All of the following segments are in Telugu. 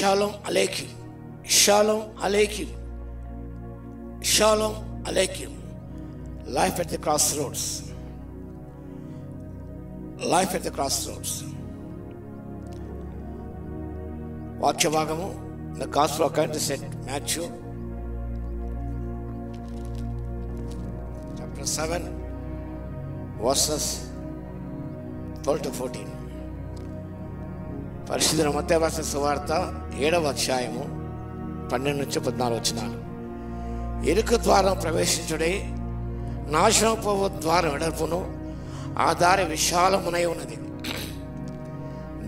షాలోమ్ అలైకుం, షాలోమ్ అలైకుం, షాలోమ్ అలైకుం. Life at the cross roads, life at the cross roads. వాక్య భాగము the gospel according to Saint Matthew chapter 7 versus 12 to 14. పరిశుద్ధ మత్తయి రాసిన సువార్త 7వ అధ్యాయము 12 నుంచి 14 వచనాలు. ఇరుకు ద్వారం ప్రవేశించుడే, నాశనం పోవు ద్వారం వెడల్పును, ఆ దారి విశాలమునై ఉన్నది,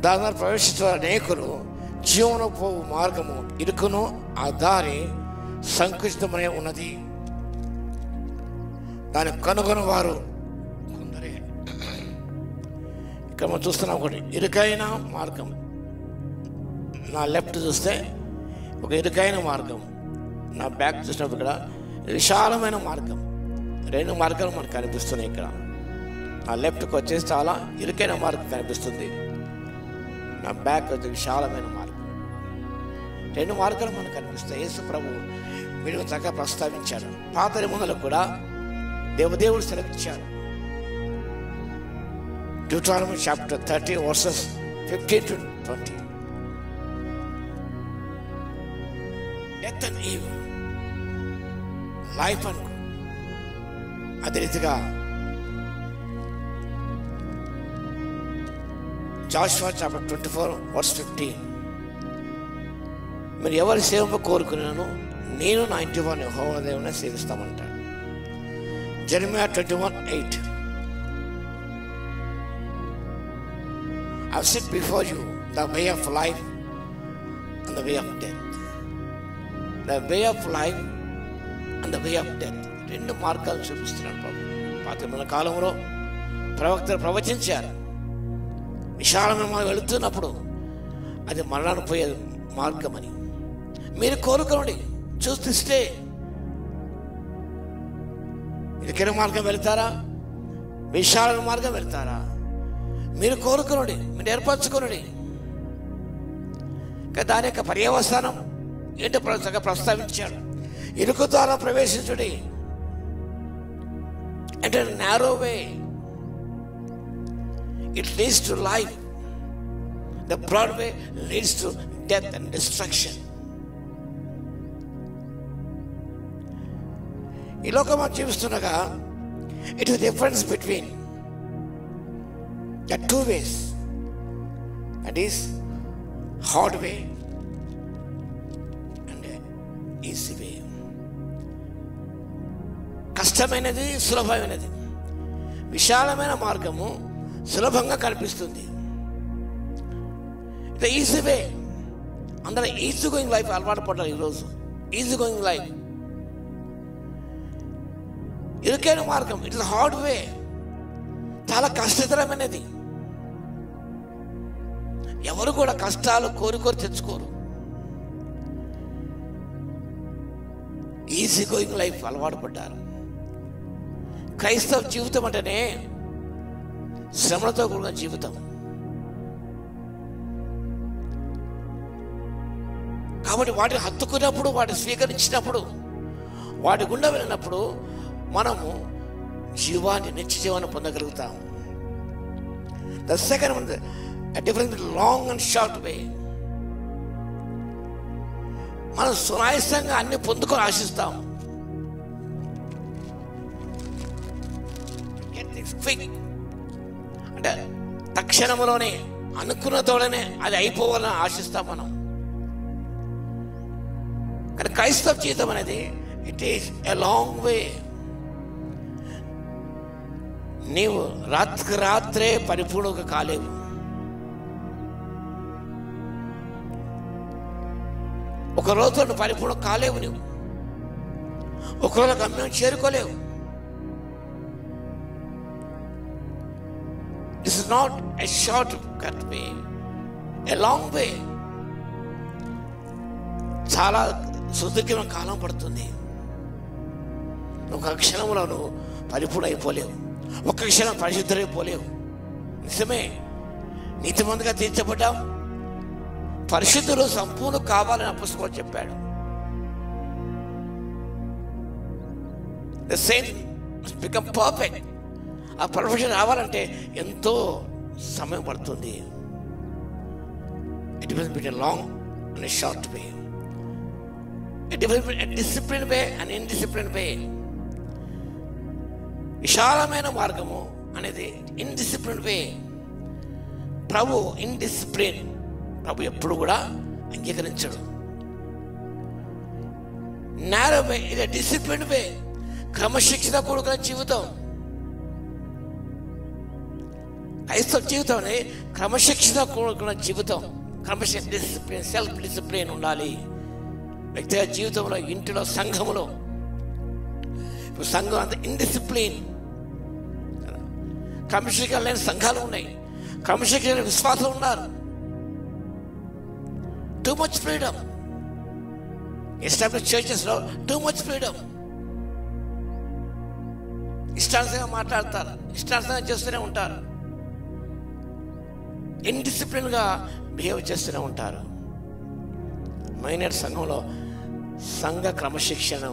దాని ప్రవేశించే అనేకులు. జీవన పోవు మార్గము ఇరుకును, ఆ దారి సంకుచితమై ఉన్నది, దాన్ని కనుగొని వారు కొందరే. ఇక్కడ మనం చూస్తున్నాం ఒకటి ఇరుకైన మార్గం. నా లెఫ్ట్ చూస్తే ఒక ఇరుకైన మార్గం, నా బ్యాక్ చూసినప్పుడు ఇక్కడ విశాలమైన మార్గం. 2 మార్గాలు మనకు కనిపిస్తున్నాయి. ఇక్కడ నా లెఫ్ట్కి వచ్చేసి చాలా ఇరుకైన మార్గం కనిపిస్తుంది, నా బ్యాక్ వచ్చి విశాలమైన మార్గం. 2 మార్గాలు మనకు కనిపిస్తాయి. యేసు ప్రభు వీడిని చక్కగా ప్రస్తావించాడు. పాత నిబంధనలు కూడా దేవదేవుడు సెలవిచ్చాడు. Deuteronomy chapter 30 verses 15 to 20. Death and evil, life and అదే రీతిగా జాషువా చాప్టర్ 24 వర్స్ 15. మీరు ఎవరి సేవ కోరుకున్నాను, నేను నా ఇంటి వారిని యెహోవా దేవుని సేవిస్తామంటాడు. Jeremiah 21:8. I've set before you the way of life and the way of death. The way of life and the way of death. 2 మార్గాలు చూపిస్తున్నాడు ప్రభు. పాత కాలంలో ప్రవక్తలు ప్రవచించారు. విశాలమైన మనం వెళుతున్నప్పుడు అది మరణాన్ని పోయే మార్గం అని. మీరు కోరుకోండి, చూస్తే ఇరుకైన మార్గం వెళ్తారా, విశాలమైన మార్గం వెళ్తారా? మీరు కోరుకోండి, మీరు ఏర్పరచుకోండి. దాని యొక్క పర్యవసానం ఏంటో ప్రస్తావించాడు. ఇరుకు ద్వారా ప్రవేశించుడి అంటే narrow way, it leads to life. The broad way leads to death and destruction. ఈ లోకం మనం జీవిస్తుండగా it is difference between the 2 ways, that is hard way and easy way. కష్టమైనది, సులభమైనది. విశాలమైన మార్గము సులభంగా కనిపిస్తుంది. ఇది ఈజీ వే. అందరూ ఈజీ గోయింగ్ లైఫ్ అలవాటు పడ్డారు ఈరోజు. Easy going life. ఇరుకైన మార్గం ఇట్ ఇస్ హార్డ్ వే, చాలా కష్టతరమైనది. ఎవరు కూడా కష్టాలు కోరి తెచ్చుకోరు. ఈజీ గోయింగ్ లైఫ్ అలవాటు పడ్డారు. క్రైస్తవ జీవితం అంటేనే శ్రమలతో కూడిన జీవితం. కాబట్టి వాటిని హత్తుకున్నప్పుడు, వాటిని స్వీకరించినప్పుడు, వాటి గుండా వెళ్ళినప్పుడు మనము జీవాన్ని, నిత్య జీవాన్ని పొందగలుగుతాం. The second one, a difference between long and short way. మనం సునాయాసంగా అన్ని పొందుకొని ఆశిస్తాం. అంటే తక్షణంలోనే అనుకున్న తోడనే అది అయిపోవాలని ఆశిస్తాం మనం. కానీ క్రైస్తవ జీవితం అనేది ఇట్ ఈస్ ఎ లాంగ్ వే. నీవు రాత్రికి రాత్రే పరిపూర్ణంగా కాలేవు. ఒక రోజుతో పరిపూర్ణం కాలేవు. నువ్వు ఒకరోజు గమ్యం చేరుకోలేవు. This is not a short cut way, a long way. చాలా సుదీర్ఘమైన కాలం పడుతుంది. ఒక క్షణంలో నువ్వు పరిపూర్ణ అయిపోలేవు. ఒక్క క్షణం పరిశుద్ధమైపోలేవు. నిజమే, నీతిమంతుగా తీర్చబడ్డావు, పరిశుద్ధులు సంపూర్ణ కావాలని అపొస్తలుడు చెప్పాడు. The saints must become perfect. ఆ పర్ఫెక్షన్ రావాలంటే ఎంతో సమయం పడుతుంది. It will be a long and a short way. It will be a disciplined way and indisciplined way. విశాలమైన మార్గము అనేది indisciplined way. ప్రభు indiscipline, ప్రభు ఎప్పుడు కూడా అంగీకరించడు. narrow way is a disciplined way. క్రమశిక్షణ కూడుకున్న జీవితం, క్రైస్తవ జీవితం అనేది క్రమశిక్షణ కూడుకున్న జీవితం. క్రమశిక్షణ, డిసిప్లిన్, సెల్ఫ్ డిసిప్లిన్ ఉండాలి వ్యక్తిగత జీవితంలో, ఇంటిలో, సంఘములో. ఇప్పుడు సంఘం అంత ఇండిసిప్లిన్, క్రమశిక్షణ లేని సంఘాలు ఉన్నాయి, క్రమశిక్షణ విశ్వాసం ఉన్నారు. Too much freedom. ఎస్టాబ్లిష్ చర్చెస్లో టూ మచ్ ఫ్రీడమ్. ఇష్టానుసారంగా మాట్లాడతారు, ఇష్టానుసారంగా చేస్తూనే ఉంటారు, ఇండిసిప్లిన్గా బిహేవ్ చేస్తూనే ఉంటారు. మైనర్ సంఘంలో సంఘ క్రమశిక్షణ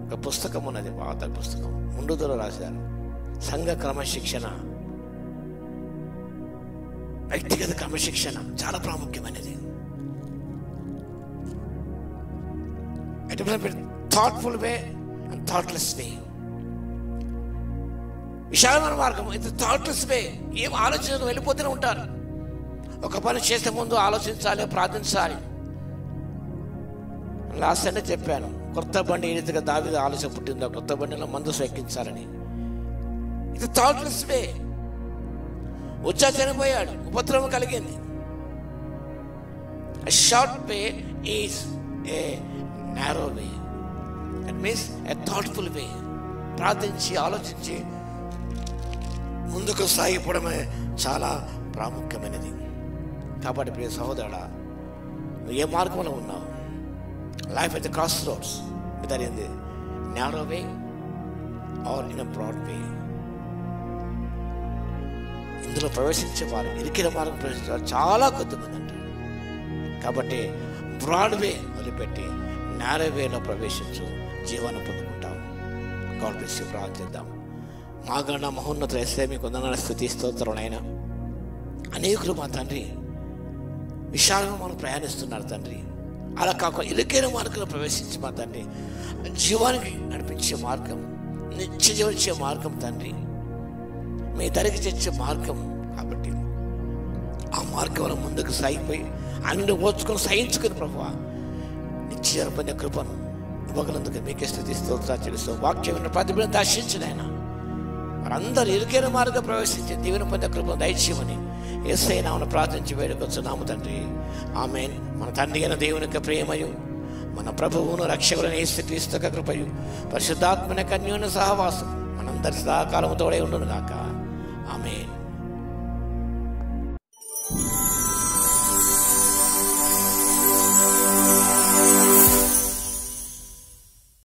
ఒక పుస్తకం ఉన్నది, పాత పుస్తకం ముందులో రాశారు. సంఘ క్రమశిక్షణ, వ్యక్తిగత క్రమశిక్షణ చాలా ప్రాముఖ్యమైనది. థాట్ఫుల్ వే అండ్ థాట్లెస్ వే. విశాలమైన మార్గం ఇది థాట్లెస్ వే. ఏం ఆలోచనలు వెళ్ళిపోతూనే ఉంటారు. ఒక పని చేసే ముందు ఆలోచించాలి, ప్రార్థించాలి. లాస్ట్ అంటే చెప్పాను, కొత్త బండి ఏ రీతిగా దావీదు ఆలోచన పుట్టిందో, కొత్త బండిలో మందు ఎక్కించాలని. ఇది థాట్లెస్ వే. ఉజ్జా చనిపోయాడు, ఉపద్రవం కలిగింది. A short way is a narrow way. It means a thoughtful way. ప్రార్థించి ఆలోచించి ముందుకు సాగిపోవడమే చాలా ప్రాముఖ్యమైనది. కాబట్టి ప్రియ సహోదరుడా, నువ్వు ఏ మార్గంలో ఉన్నావు? Life at the cross roads. That is the narrow way or in a broad way. ఇందులో ప్రవేశించేవారు, ఇరికిన మార్గం ప్రవేశించేవారు చాలా కొద్దిమంది అంటారు. కాబట్టి బ్రాడ్ వే వదిలిపెట్టి నారో వేలో ప్రవేశించు, జీవాన్ని పొందుకుంటావు. God bless you. ప్రార్థిద్దాం. మా గణ మహోన్నత యేసయ్య, మీకు వందనాలు, స్తుతి, స్తోత్రాలైనా. అనేకులు మా తండ్రి విశాలంగా మనం ప్రయాణిస్తున్నారు తండ్రి. అలా కాకుండా ఇరుకైన మార్గంలో ప్రవేశించి మా తండ్రి జీవానికి నడిపించే మార్గం, నిత్య జీవించే మార్గం తండ్రి, మీ దరికి తెచ్చే మార్గం. కాబట్టి ఆ మార్గంలో ముందుకు సాగిపోయి అన్ని ఓర్చుకొని సహించుకుని ప్రభువా నిత్య పొందే కృపను ఇవ్వగలందుకు మీకే స్తుతి, స్తోత్రాలు చెల్లిస్తూ వాక్యం ప్రతి బిడ్డను దర్శించిన ఆయన వారందరూ ఇరుకైన మార్గం ప్రవేశించి దీవెన పొందే కృపను దయచేయమని యేసయ్య నామమున ప్రార్థించి వేడుకొచ్చున్నాము తండ్రి. ఆమేన్. మన తండ్రి అయిన దేవుని యొక్క ప్రేమయు, మన ప్రభువును రక్షకుడైన యేసుక్రీస్తు యొక్క కృపయు, పరిశుద్ధాత్మ యొక్క అన్యోన్య సహవాసం మనందరి సదాకాలము తోడై ఉండును గాక. ఆమేన్.